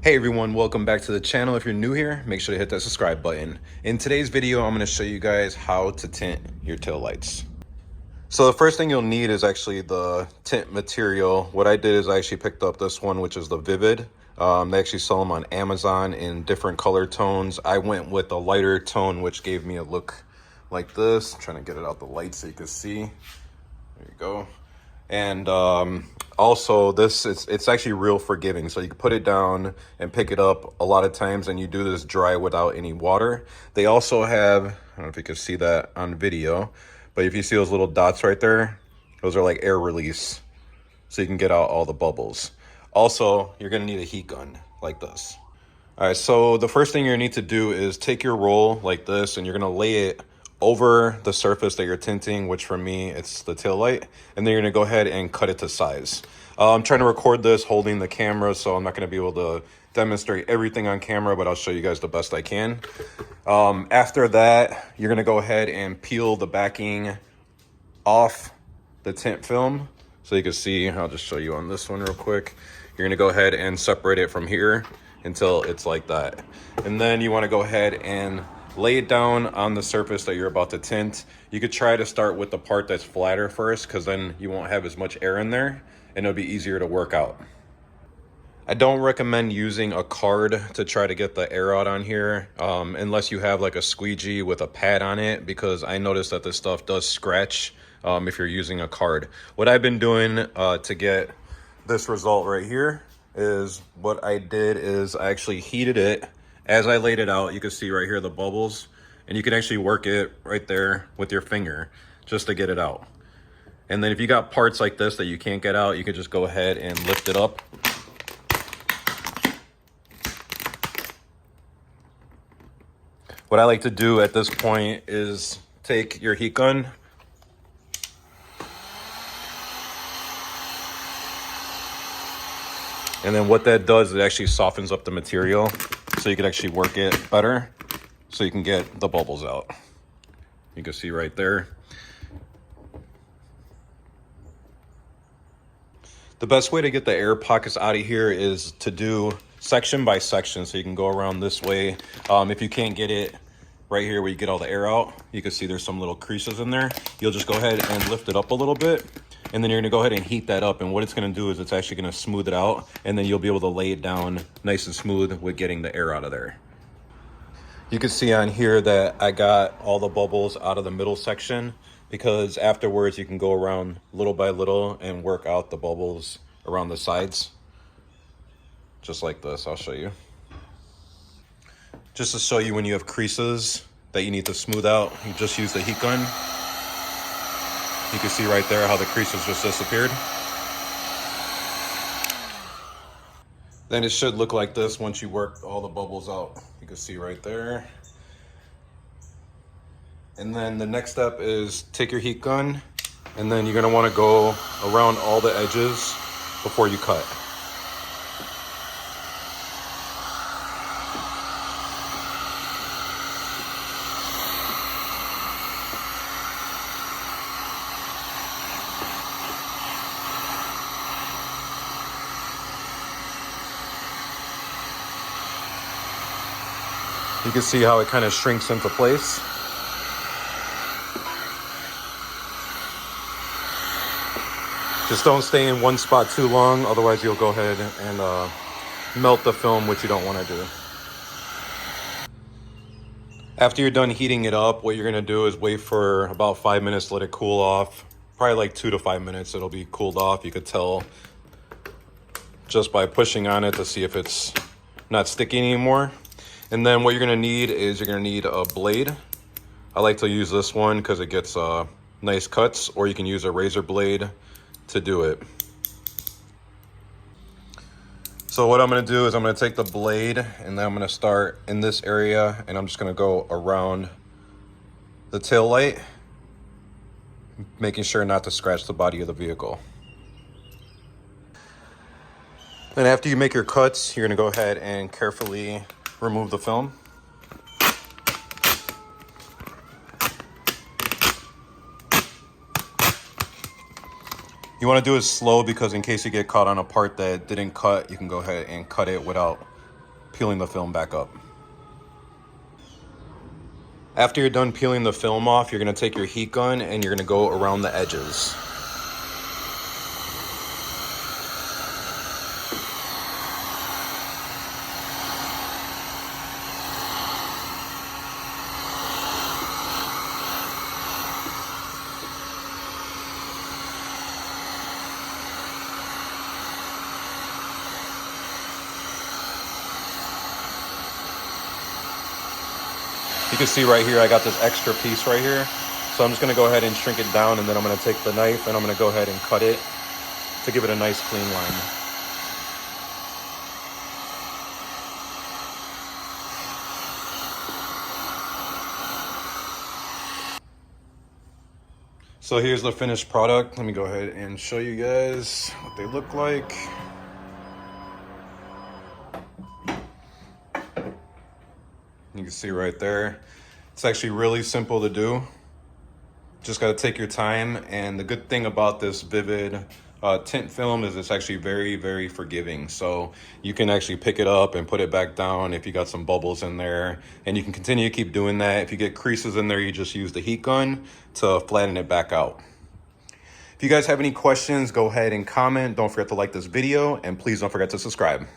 Hey everyone, welcome back to the channel. If you're new here, make sure to hit that subscribe button. In today's video, I'm going to show you guys how to tint your tail lights. So the first thing you'll need is actually the tint material. What I did is I actually picked up this one, which is the Vivid. They actually sell them on Amazon in different color tones. I went with a lighter tone, which gave me a look like this. I'm trying to get it out the light so you can see. There you go. And also it's actually real forgiving, so you can put it down and pick it up a lot of times, and you do this dry without any water. They also have, I don't know if you can see that on video, but if you see those little dots right there, those are like air release, so you can get out all the bubbles. Also, you're gonna need a heat gun like this. All right, so the first thing you're gonna need to do is take your roll like this, and you're gonna lay it over the surface that you're tinting, which for me, it's the tail light. And then you're gonna go ahead and cut it to size. I'm trying to record this holding the camera, so I'm not gonna be able to demonstrate everything on camera, but I'll show you guys the best I can. After that, you're gonna go ahead and peel the backing off the tint film. So you can see, I'll just show you on this one real quick. You're gonna go ahead and separate it from here until it's like that. And then you wanna go ahead and lay it down on the surface that you're about to tint. You could try to start with the part that's flatter first, because then you won't have as much air in there and it'll be easier to work out. I don't recommend using a card to try to get the air out on here, unless you have like a squeegee with a pad on it, because I noticed that this stuff does scratch if you're using a card. What I've been doing to get this result right here is what I did is I actually heated it. As I laid it out, you can see right here the bubbles, and you can actually work it right there with your finger just to get it out. And then if you got parts like this that you can't get out, you could just go ahead and lift it up. What I like to do at this point is take your heat gun and then what that does, it actually softens up the material so you can actually work it better so you can get the bubbles out. You can see right there. The best way to get the air pockets out of here is to do section by section, so you can go around this way. If you can't get it right here where you get all the air out, you can see there's some little creases in there. You'll just go ahead and lift it up a little bit, and then you're gonna go ahead and heat that up, and what it's gonna do is it's actually gonna smooth it out, and then you'll be able to lay it down nice and smooth with getting the air out of there. You can see on here that I got all the bubbles out of the middle section, because afterwards you can go around little by little and work out the bubbles around the sides. Just like this, I'll show you. Just to show you when you have creases that you need to smooth out, you just use the heat gun. You can see right there how the creases just disappeared. Then it should look like this once you work all the bubbles out. You can see right there. And then the next step is take your heat gun, and then you're gonna wanna go around all the edges before you cut. You can see how it kind of shrinks into place. Just don't stay in one spot too long, otherwise you'll go ahead and melt the film, which you don't want to do. After you're done heating it up, what you're going to do is wait for about 5 minutes, let it cool off. Probably like 2 to 5 minutes, it'll be cooled off. You could tell just by pushing on it to see if it's not sticky anymore. And then what you're gonna need is you're gonna need a blade. I like to use this one because it gets nice cuts, or you can use a razor blade to do it. So what I'm gonna do is I'm gonna take the blade, and then I'm gonna start in this area, and I'm just gonna go around the tail light, making sure not to scratch the body of the vehicle. Then after you make your cuts, you're gonna go ahead and carefully remove the film. You want to do it slow because in case you get caught on a part that didn't cut, you can go ahead and cut it without peeling the film back up. After you're done peeling the film off, you're gonna take your heat gun and you're gonna go around the edges. You can see right here, I got this extra piece right here. So I'm just gonna go ahead and shrink it down, and then I'm gonna take the knife and I'm gonna go ahead and cut it to give it a nice clean line. So here's the finished product. Let me go ahead and show you guys what they look like. You can see right there. It's actually really simple to do. Just got to take your time. And the good thing about this Vivid tint film is it's actually very, very forgiving. So you can actually pick it up and put it back down if you got some bubbles in there. And you can continue to keep doing that. If you get creases in there, you just use the heat gun to flatten it back out. If you guys have any questions, go ahead and comment. Don't forget to like this video, and please don't forget to subscribe.